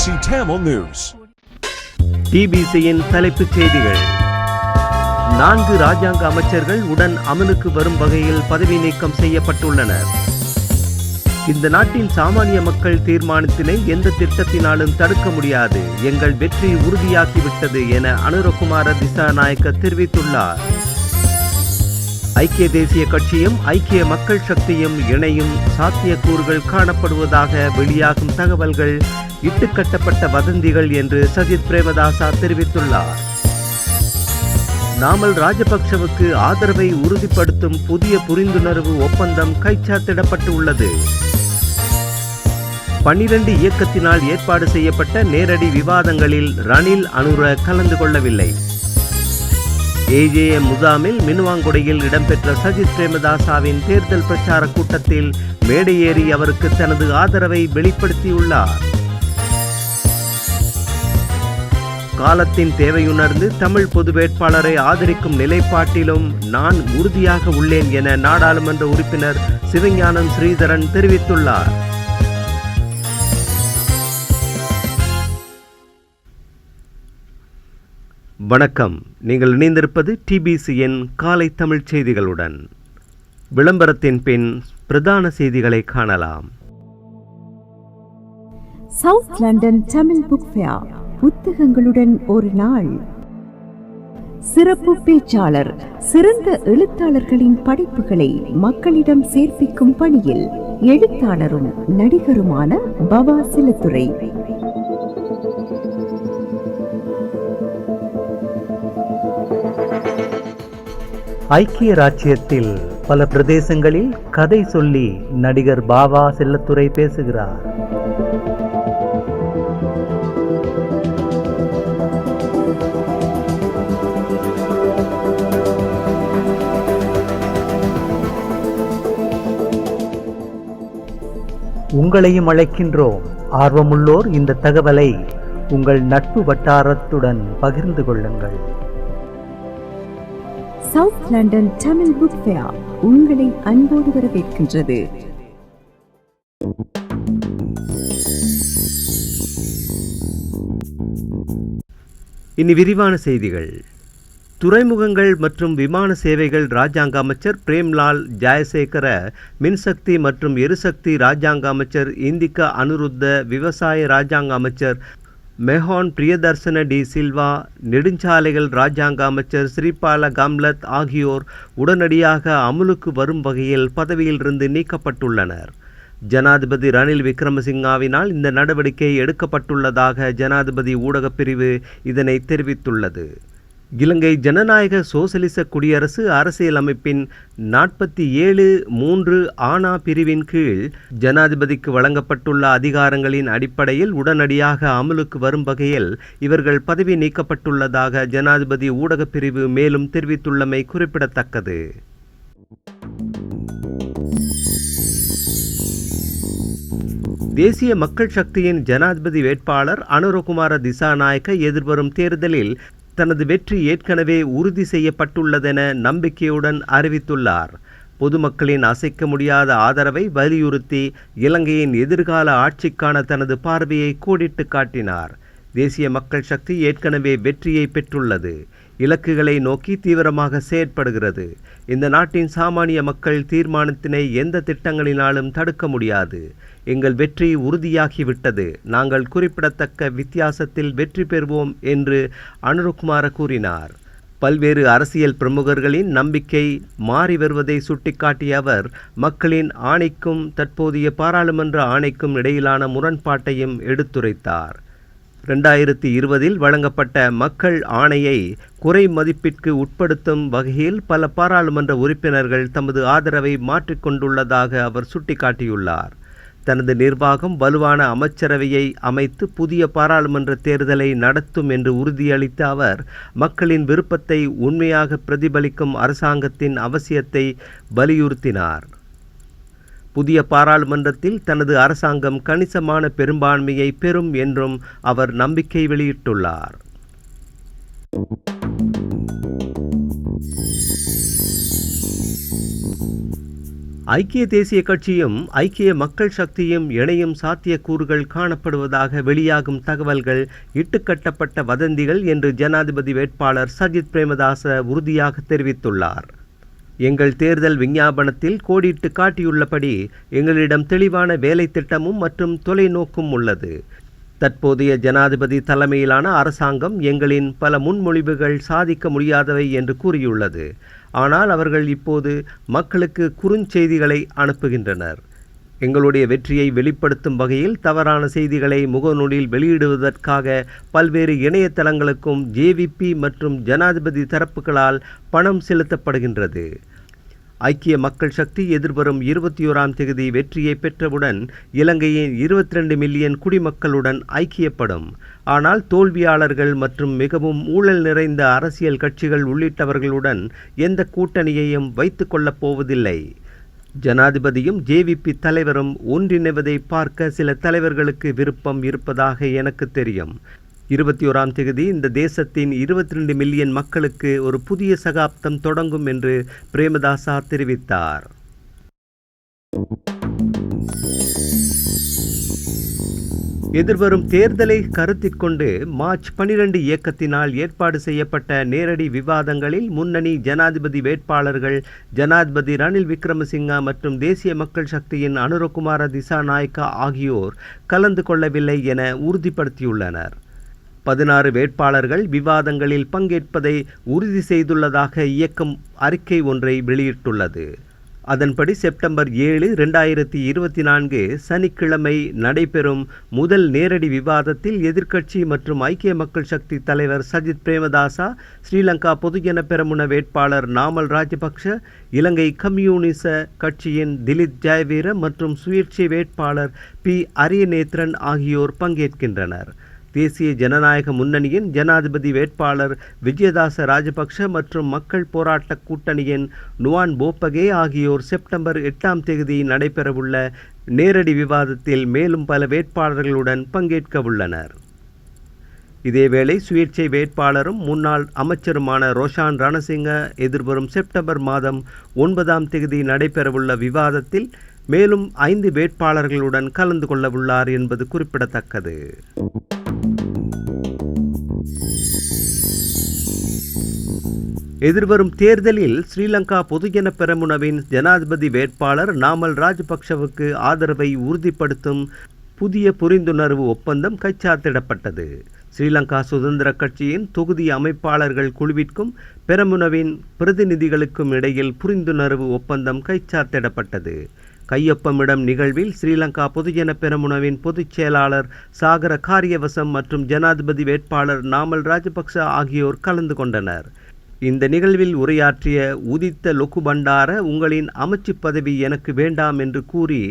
TBC Tamil News. டிபிசியின் தலைப்புச் செய்திகள். 4 ராஜாங்க அமைச்சர்கள் உடன் அமலுக்கு வரும் வகையில் பதவி நீக்கம் செய்யப்பட்டுள்ளனர். இந்த நாட்டின் சாமானிய மக்கள் தீர்மானத்தினை எந்த திட்டத்தினாலும் தடுக்க முடியாது, எங்கள் வெற்றி உறுதியாகிவிட்டது என அனுரகுமார திசாநாயக்க தெரிவித்துள்ளார். ஐக்கிய தேசிய கட்சியும் ஐக்கிய மக்கள் சக்தியும் இணையும் சாத்தியக்கூறுகள் காணப்படுவதாக வெளியாகும் தகவல்கள் இட்டுக்கட்டப்பட்ட வதந்திகள் என்று சஜித் பிரேமதாசா தெரிவித்துள்ளார். நாமல் ராஜபக்சவுக்கு ஆதரவை உறுதிப்படுத்தும் புதிய புரிந்துணர்வு ஒப்பந்தம் கைச்சாத்திடப்பட்டுள்ளது. 12 இயக்கத்தினால் ஏற்பாடு செய்யப்பட்ட நேரடி விவாதங்களில் ரணில் அனுர கலந்து கொள்ளவில்லை. ஏஜேஎம் முகாமில் மினுவாங்குடையில் இடம்பெற்ற சஜித் பிரேமதாசாவின் தேர்தல் பிரச்சார கூட்டத்தில் மேடையேறி அவருக்கு தனது ஆதரவை வெளிப்படுத்தியுள்ளார். காலத்தின் தேவையுணர்ந்து தமிழ் பொது வேட்பாளரை ஆதரிக்கும் நிலைப்பாட்டிலும் நான் உறுதியாக உள்ளேன் என நாடாளுமன்ற உறுப்பினர் சிவஞானம் ஸ்ரீதரன் தெரிவித்துள்ளார். வணக்கம். நீங்கள் இணைந்திருப்பது டிபிசியின் காலை தமிழ் செய்திகளுடன். விளம்பரத்தின் பின் பிரதான செய்திகளை காணலாம். South London Tamil book fair, புத்தகங்களுடன் ஒரு நாள். சிறப்பு பேச்சாளர், சிறந்த எழுத்தாளர்களின் படைப்புகளை மக்களிடம் சேர்ப்பிக்கும் பணியில் எழுத்தாளரும் நடிகருமான பவா சிலத்துரை. ஐக்கிய ராச்சியத்தில் பல பிரதேசங்களில் கதை சொல்லி நடிகர் பாவா செல்லத்துரை பேசுகிறார். உங்களையும் அழைக்கின்றோம். ஆர்வமுள்ளோர் இந்த தகவலை உங்கள் நட்பு வட்டாரத்துடன் பகிர்ந்து கொள்ளுங்கள். South London Tamil book fair உங்களை அன்போடு வரவேற்கின்றது. இனி விரிவான செய்திகள். துறைமுகங்கள் மற்றும் விமான சேவைகள் ராஜாங்க அமைச்சர் பிரேம்லால் ஜெயசேகர, மின்சக்தி மற்றும் எரிசக்தி ராஜாங்க அமைச்சர் இந்திகா அனுருத்த, விவசாய ராஜாங்க அமைச்சர் மெஹான் பிரியதர்சன டி சில்வா, நெடுஞ்சாலைகள் ராஜாங்க அமைச்சர் ஸ்ரீபால கம்லத் ஆகியோர் உடனடியாக அமுலுக்கு வரும் வகையில் பதவியிலிருந்து நீக்கப்பட்டுள்ளனர். ஜனாதிபதி ரணில் விக்ரமசிங்காவினால் இந்த நடவடிக்கை எடுக்கப்பட்டுள்ளதாக ஜனாதிபதி ஊடகப் பிரிவு இதனை தெரிவித்துள்ளது. இலங்கை ஜனநாயக சோசலிச குடியரசு அரசியல் அமைப்பின் 47(3) ஆனா பிரிவின் கீழ் ஜனாதிபதிக்கு வழங்கப்பட்டுள்ள அதிகாரங்களின் அடிப்படையில் உடனடியாக அமலுக்கு வரும் வகையில் இவர்கள் பதவி நீக்கப்பட்டுள்ளதாக ஜனாதிபதி ஊடகப் பிரிவு மேலும் தெரிவித்துள்ளமை குறிப்பிடத்தக்கது. தேசிய மக்கள் சக்தியின் ஜனாதிபதி வேட்பாளர் அனுரகுமார திசாநாயக்க எதிர்வரும் தேர்தலில் தனது வெற்றி ஏற்கனவே உறுதி செய்யப்பட்டுள்ளதென நம்பிக்கையுடன் அறிவித்துள்ளார். பொதுமக்களின் அசைக்க முடியாத ஆதரவை வலியுறுத்தி இலங்கையின் எதிர்கால ஆட்சிக்கான தனது பார்வையை கோடிட்டு காட்டினார். தேசிய மக்கள் சக்தி ஏற்கனவே வெற்றியை பெற்றுள்ளது. இலக்குகளை நோக்கி தீவிரமாக செயற்படுகிறது. இந்த நாட்டின் சாமானிய மக்கள் தீர்மானத்தினை எந்த திட்டங்களினாலும் தடுக்க முடியாது. எங்கள் வெற்றி உறுதியாகிவிட்டது. நாங்கள் குறிப்பிடத்தக்க வித்தியாசத்தில் வெற்றி பெறுவோம் என்று அனுரகுமார கூறினார். பல்வேறு அரசியல் பிரமுகர்களின் நம்பிக்கை மாறி வருவதை சுட்டிக்காட்டிய அவர் மக்களின் ஆணைக்கும் தற்போதைய பாராளுமன்ற ஆணைக்கும் இடையிலான முரண்பாட்டையும் எடுத்துரைத்தார். 2020 வழங்கப்பட்ட மக்கள் ஆணையை குறை மதிப்பிற்கு உட்படுத்தும் வகையில் பல பாராளுமன்ற உறுப்பினர்கள் தமது ஆதரவை மாற்றிக்கொண்டுள்ளதாக அவர் சுட்டிக்காட்டியுள்ளார். தனது நிர்வாகம் வலுவான அமைச்சரவையை அமைத்து புதிய பாராளுமன்ற தேர்தலை நடத்தும் என்று உறுதியளித்த அவர் மக்களின் விருப்பத்தை உண்மையாக பிரதிபலிக்கும் அரசாங்கத்தின் அவசியத்தை வலியுறுத்தினார். புதிய பாராளுமன்றத்தில் தனது அரசாங்கம் கணிசமான பெரும்பான்மையை பெறும் என்றும் அவர் நம்பிக்கை வெளியிட்டுள்ளார். ஐக்கிய தேசிய கட்சியும் ஐக்கிய மக்கள் சக்தியும் இணையும் சாத்தியக்கூறுகள் காணப்படுவதாக வெளியாகும் தகவல்கள் இட்டுக்கட்டப்பட்ட வதந்திகள் என்று ஜனாதிபதி வேட்பாளர் சஜித் பிரேமதாச உறுதியாக தெரிவித்துள்ளார். எங்கள் தேர்தல் விஞ்ஞாபனத்தில் கோடிட்டு காட்டியுள்ளபடி எங்களிடம் தெளிவான வேலை திட்டமும் மற்றும் தொலைநோக்கும் உள்ளது. தற்போதைய ஜனாதிபதி தலைமையிலான அரசாங்கம் எங்களின் பல முன்மொழிவுகள் சாதிக்க முடியாதவை என்று கூறியுள்ளது. ஆனால் அவர்கள் இப்போது மக்களுக்கு குறுஞ்செய்திகளை அனுப்புகின்றனர். எங்களுடைய வெற்றியை வெளிப்படுத்தும் வகையில் தவறான செய்திகளை முகநூலில் வெளியிடுவதற்காக பல்வேறு இணையதளங்களுக்கும் ஜேவிபி மற்றும் ஜனாதிபதி தரப்புகளால் பணம் செலுத்தப்படுகின்றது. ஐக்கிய மக்கள் சக்தி எதிர்வரும் 21ஆம் தேதி வெற்றியை பெற்றவுடன் இலங்கையின் 22 மில்லியன் குடிமக்களுடன் ஐக்கியப்படும். ஆனால் தோல்வியாளர்கள் மற்றும் மிகவும் ஊழல் நிறைந்த அரசியல் கட்சிகள் உள்ளிட்டவர்களுடன் எந்த கூட்டணியையும் வைத்து கொள்ளப் போவதில்லை. ஜனாதிபதியும் ஜேவிபி தலைவரும் ஒன்றிணைவதை பார்க்க சில தலைவர்களுக்கு விருப்பம் இருப்பதாக எனக்கு தெரியும். 21ஆம் தேதி இந்த தேசத்தின் 22 மில்லியன் மக்களுக்கு ஒரு புதிய சகாப்தம் தொடங்கும் என்று பிரேமதாசா தெரிவித்தார். எதிர்வரும் தேர்தலை கருத்திற்கொண்டு மார்ச் 12 இயக்கத்தினால் ஏற்பாடு செய்யப்பட்ட நேரடி விவாதங்களில் முன்னணி ஜனாதிபதி வேட்பாளர்கள் ஜனாதிபதி ரணில் விக்ரமசிங்க மற்றும் தேசிய மக்கள் சக்தியின் அனுரகுமார திசாநாயக்கா ஆகியோர் கலந்து கொள்ளவில்லை என உறுதிப்படுத்தியுள்ளனர். 16 வேட்பாளர்கள் விவாதங்களில் பங்கேற்பதை உறுதி செய்துள்ளதாக இயக்கம் அறிக்கை ஒன்றை வெளியிட்டுள்ளது. அதன்படி செப்டம்பர் 7, 2024 சனிக்கிழமை நடைபெறும் முதல் நேரடி விவாதத்தில் எதிர்க்கட்சி மற்றும் ஐக்கிய மக்கள் சக்தி தலைவர் சஜித் பிரேமதாசா, ஸ்ரீலங்கா பொதுஜன பெரமுன வேட்பாளர் நாமல் ராஜபக்ஷ, இலங்கை கம்யூனிச கட்சியின் திலித் ஜெயவீர மற்றும் சுயேட்சை வேட்பாளர் பி. அரியநேத்திரன் ஆகியோர் பங்கேற்கின்றனர். தேசிய ஜனநாயக முன்னணியின் ஜனாதிபதி வேட்பாளர் விஜயதாச ராஜபக்ஷ மற்றும் மக்கள் போராட்ட கூட்டணியின் நுவான் போப்பகே ஆகியோர் செப்டம்பர் 8ஆம் தேதி நடைபெறவுள்ள நேரடி விவாதத்தில் மேலும் பல வேட்பாளர்களுடன் பங்கேற்க உள்ளனர். இதேவேளை சுயேட்சை வேட்பாளரும் முன்னாள் அமைச்சருமான ரோஷான் ரணசிங்க எதிர்வரும் செப்டம்பர் மாதம் 9ஆம் தேதி நடைபெறவுள்ள விவாதத்தில் மேலும் 5 வேட்பாளர்களுடன் கலந்து கொள்ளவுள்ளார் என்பது குறிப்பிடத்தக்கது. எதிர்வரும் தேர்தலில் ஸ்ரீலங்கா பொதுஜன பெரமுனவின் ஜனாதிபதி வேட்பாளர் நாமல் ராஜபக்ஷவுக்கு ஆதரவை உறுதிப்படுத்தும் புதிய புரிந்துணர்வு ஒப்பந்தம் கைச்சாத்திடப்பட்டது. ஸ்ரீலங்கா சுதந்திர கட்சியின் தொகுதி அமைப்பாளர்கள் குழுவிற்கும் பெரமுனவின் பிரதிநிதிகளுக்கும் இடையில் புரிந்துணர்வு ஒப்பந்தம் கைச்சாத்திடப்பட்டது. கையொப்பமிடும் நிகழ்வில் ஸ்ரீலங்கா பொதுஜன பெரமுனவின் பொதுச் செயலாளர் சாகர காரியவசம் மற்றும் ஜனாதிபதி வேட்பாளர் நாமல் ராஜபக்ச ஆகியோர் கலந்து கொண்டனர். இந்த நிகழ்வில் உரையாற்றிய உதித்த லொக்குபண்டார, உங்களின் அமைச்சு பதவி எனக்கு வேண்டாம் என்று கூறி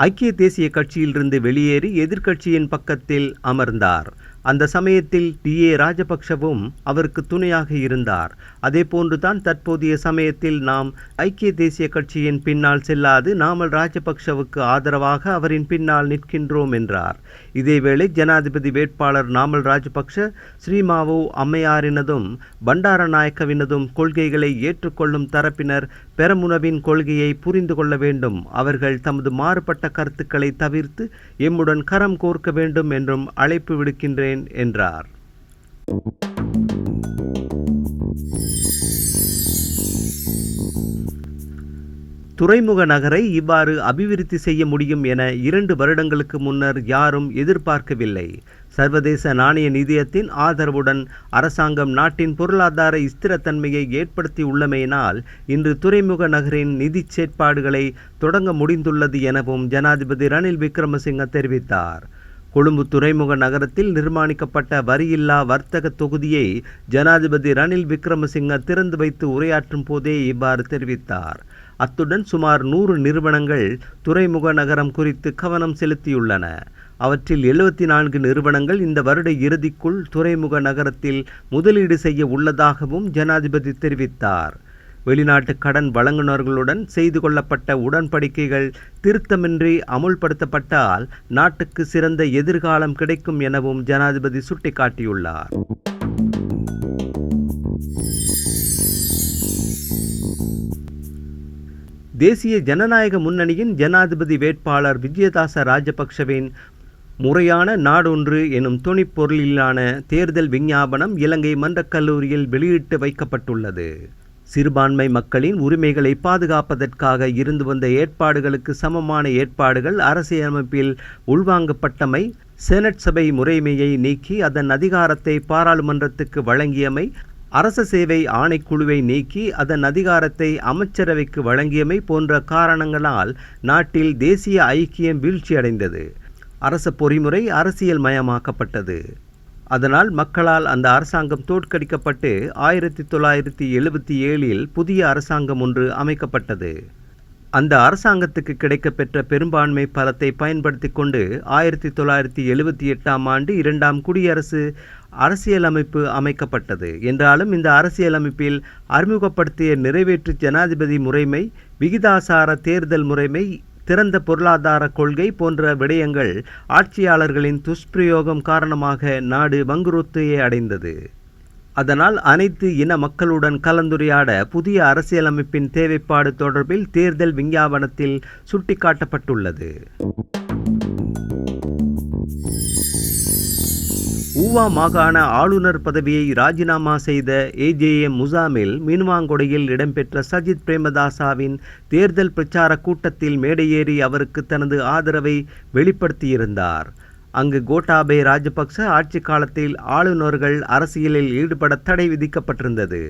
ஐக்கிய தேசிய கட்சியிலிருந்து வெளியேறி எதிர்க்கட்சியின் பக்கத்தில் அமர்ந்தார். அந்த சமயத்தில் டி.ஏ. ராஜபக்ஷவும் அவருக்கு துணையாக இருந்தார். அதே போன்றுதான் தற்போதைய சமயத்தில் நாம் ஐக்கிய தேசிய கட்சியின் பின்னால் செல்லாது நாமல் ராஜபக்ஷவுக்கு ஆதரவாக அவரின் பின்னால் நிற்கின்றோம் என்றார். இதேவேளை ஜனாதிபதி வேட்பாளர் நாமல் ராஜபக்ஷ ஸ்ரீமாவோ அம்மையாரினதும் பண்டாரநாயக்கவினதும் கொள்கைகளை ஏற்றுக்கொள்ளும் தரப்பினர் பெரமுனவின் கொள்கையை புரிந்து கொள்ள வேண்டும், அவர்கள் தமது மாறுபட்ட கருத்துக்களை தவிர்த்து எம்முடன் கரம் கோர்க்க வேண்டும் என்றும் அழைப்பு விடுக்கின்றேன் என்றார். துறைமுக நகரை இவ்வாறு அபிவிருத்தி செய்ய முடியும் என 2 வருடங்களுக்கு முன்னர் யாரும் எதிர்பார்க்கவில்லை. சர்வதேச நாணய நிதியத்தின் ஆதரவுடன் அரசாங்கம் நாட்டின் பொருளாதார ஸ்திரத்தன்மையை ஏற்படுத்தி உள்ளமையினால் இன்று துறைமுக நகரின் நிதி செயற்பாடுகளை தொடங்க முடிந்துள்ளது எனவும் ஜனாதிபதி ரணில் விக்ரமசிங்க தெரிவித்தார். கொழும்பு துறைமுக நகரத்தில் நிர்மாணிக்கப்பட்ட வரியில்லா வர்த்தக தொகுதியை ஜனாதிபதி ரணில் விக்ரமசிங்க திறந்து வைத்து உரையாற்றும் போதே இவ்வாறு தெரிவித்தார். அத்துடன் சுமார் 100 நிறுவனங்கள் துறைமுக நகரம் குறித்து கவனம் செலுத்தியுள்ளன. அவற்றில் 74 நிறுவனங்கள் இந்த வருட இறுதிக்குள் துறைமுக நகரத்தில் முதலீடு செய்ய உள்ளதாகவும் ஜனாதிபதி தெரிவித்தார். வெளிநாட்டு கடன் வழங்குநர்களுடன் செய்து கொள்ளப்பட்ட உடன்படிக்கைகள் திருத்தமின்றி அமுல்படுத்தப்பட்டால் நாட்டுக்கு சிறந்த எதிர்காலம் கிடைக்கும் எனவும் ஜனாதிபதி சுட்டிக்காட்டியுள்ளார். தேசிய ஜனநாயக முன்னணியின் ஜனாதிபதி வேட்பாளர் விஜயதாச ராஜபக்ஷவின் முறையான நாடொன்று எனும் துணிப்பொருளிலான தேர்தல் விஞ்ஞாபனம் இலங்கை மன்றக் கல்லூரியில் வெளியிட்டு வைக்கப்பட்டுள்ளது. சிறுபான்மை மக்களின் உரிமைகளை பாதுகாப்பதற்காக இருந்து வந்த ஏற்பாடுகளுக்கு சமமான ஏற்பாடுகள் அரசியலமைப்பில் உள்வாங்கப்பட்டமை, செனட் சபை முறைமையை நீக்கி அதன் அதிகாரத்தை பாராளுமன்றத்துக்கு வழங்கியமை, அரச சேவை ஆணைக்குழுவை நீக்கி அதன் அதிகாரத்தை அமைச்சரவைக்கு வழங்கியமை போன்ற காரணங்களால் நாட்டில் தேசிய ஐக்கியம் வீழ்ச்சியடைந்தது. அரச பொறிமுறை அரசியல் மயமாக்கப்பட்டது. அதனால் மக்களால் அந்த அரசாங்கம் தோற்கடிக்கப்பட்டு 1977 புதிய அரசாங்கம் ஒன்று அமைக்கப்பட்டது. அந்த அரசாங்கத்துக்கு கிடைக்கப்பெற்ற பெரும்பான்மை பலத்தை பயன்படுத்தி கொண்டு 1978 இரண்டாம் குடியரசு அரசியலமைப்பு அமைக்கப்பட்டது. என்றாலும் இந்த அரசியலமைப்பில் அறிமுகப்படுத்திய நிறைவேற்று ஜனாதிபதி முறைமை, விகிதாசார தேர்தல் முறைமை, திறந்த பொருளாதார கொள்கை போன்ற விடயங்கள் ஆட்சியாளர்களின் துஷ்பிரயோகம் காரணமாக நாடு வங்குரோத்தையே அடைந்தது. அதனால் அனைத்து இன மக்களுடன் கலந்துரையாட புதிய அரசியலமைப்பின் தேவைப்பாடு தொடர்பில் தேர்தல் விஞ்ஞாபனத்தில் சுட்டிக்காட்டப்பட்டுள்ளது. ஊவா மாகாண ஆளுநர் பதவியை ராஜினாமா செய்த AJM முசாமில் மீனுவாங்கொடையில் இடம்பெற்ற சஜித் பிரேமதாசவின் தேர்தல் பிரச்சார கூட்டத்தில் மேடையேறி அவருக்கு தனது ஆதரவை வெளிப்படுத்தியிருந்தார். அங்கு கோட்டாபய ராஜபக்ச ஆட்சி காலத்தில் ஆளுநர்கள் அரசியலில் ஈடுபட தடை விதிக்கப்பட்டிருந்தது.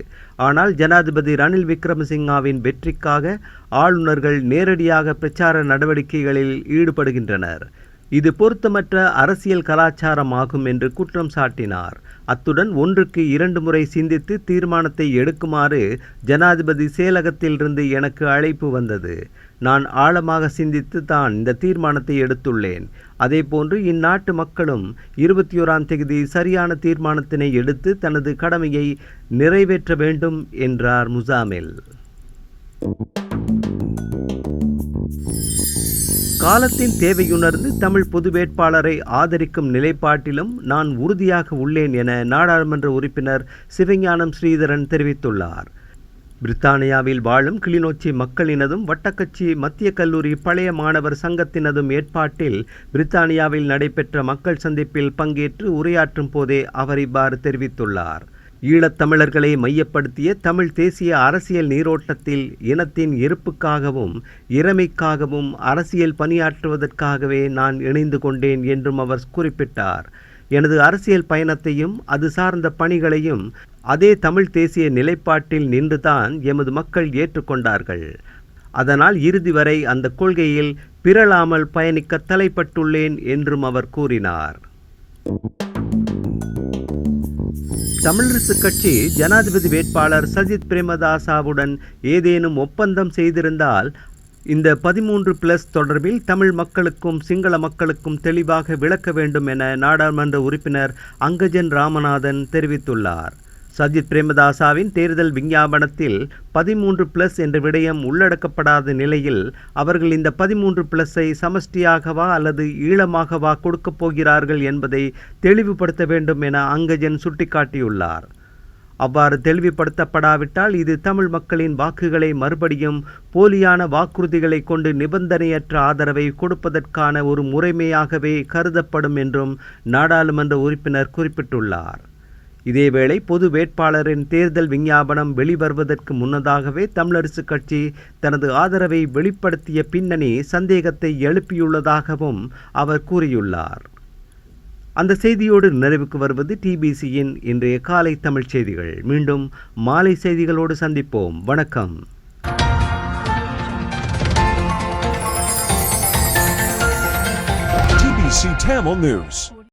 ஆனால் ஜனாதிபதி ரணில் விக்ரமசிங்காவின் வெற்றிக்காக ஆளுநர்கள் நேரடியாக பிரச்சார நடவடிக்கைகளில் ஈடுபடுகின்றனர். இது பொருத்தமற்ற அரசியல் கலாச்சாரமாகும் என்று குற்றம் சாட்டினார். அத்துடன் 1க்கு 2 முறை சிந்தித்து தீர்மானத்தை எடுக்குமாறு ஜனாதிபதி செயலகத்திலிருந்து எனக்கு அழைப்பு வந்தது. நான் ஆழமாக சிந்தித்து தான் இந்த தீர்மானத்தை எடுத்துள்ளேன். அதேபோன்று இந்நாட்டு மக்களும் 21ஆம் தேதி சரியான தீர்மானத்தினை எடுத்து தனது கடமையை நிறைவேற்ற வேண்டும் என்றார் முசாமில். காலத்தின் தேவையுணர்ந்து தமிழ் பொது வேட்பாளரை ஆதரிக்கும் நிலைப்பாட்டிலும் நான் உறுதியாக உள்ளேன் என நாடாளுமன்ற உறுப்பினர் சிவஞானம் ஸ்ரீதரன் தெரிவித்துள்ளார். பிரித்தானியாவில் வாழும் கிளிநொச்சி மக்களினதும் வட்டக்கச்சி மத்திய கல்லூரி பழைய மாணவர் சங்கத்தினதும் ஏற்பாட்டில் பிரித்தானியாவில் நடைபெற்ற மக்கள் சந்திப்பில் பங்கேற்று உரையாற்றும் போதே அவர் இவ்வாறு தெரிவித்துள்ளார். ஈழத்தமிழர்களை மையப்படுத்திய தமிழ் தேசிய அரசியல் நீரோட்டத்தில் இனத்தின் இருப்புக்காகவும் இறைமைக்காகவும் அரசியல் பணியாற்றுவதற்காகவே நான் இணைந்து கொண்டேன் என்றும் அவர் குறிப்பிட்டார். எனது அரசியல் பயணத்தையும் அது சார்ந்த பணிகளையும் அதே தமிழ் தேசிய நிலைப்பாட்டில் நின்றுதான் எமது மக்கள் ஏற்றுக்கொண்டார்கள். அதனால் இறுதி வரை அந்த கொள்கையில் பிறழாமல் பயணிக்க தலைப்பட்டுள்ளேன் என்றும் அவர் கூறினார். தமிழரசு கட்சி ஜனாதிபதி வேட்பாளர் சஜித் பிரேமதாசவுடன் ஏதேனும் ஒப்பந்தம் செய்திருந்தால் இந்த 13+ தொடர்பில் தமிழ் மக்களுக்கும் சிங்கள மக்களுக்கும் தெளிவாக விளக்க வேண்டும் என நாடாளுமன்ற உறுப்பினர் அங்கஜன் ராமநாதன் தெரிவித்துள்ளார். சஜித் பிரேமதாசவின் தேர்தல் விஞ்ஞாபனத்தில் 13+ என்ற விடயம் உள்ளடக்கப்படாத நிலையில் அவர்கள் இந்த 13+ஐ சமஷ்டியாகவா அல்லது ஈழமாகவா கொடுக்கப் போகிறார்கள் என்பதை தெளிவுபடுத்த வேண்டும் என அங்கஜன் சுட்டிக்காட்டியுள்ளார். அவ்வாறு தெளிவுபடுத்தப்படாவிட்டால் இது தமிழ் மக்களின் வாக்குகளை மறுபடியும் போலியான வாக்குறுதிகளை கொண்டு நிபந்தனையற்ற ஆதரவை கொடுப்பதற்கான ஒரு முறைமையாகவே கருதப்படும் என்றும் நாடாளுமன்ற உறுப்பினர் குறிப்பிட்டுள்ளார். இதேவேளை பொது வேட்பாளரின் தேர்தல் விஞ்ஞாபனம் வெளிவருவதற்கு முன்னதாகவே தமிழரசு கட்சி தனது ஆதரவை வெளிப்படுத்திய பின்னணி சந்தேகத்தை எழுப்பியுள்ளதாகவும் அவர் கூறியுள்ளார். அந்த செய்தியோடு நிறைவுக்கு வருவது TBCயின் இன்றைய காலை தமிழ் செய்திகள். மீண்டும் மாலை செய்திகளோடு சந்திப்போம். வணக்கம். TBC Tamil News.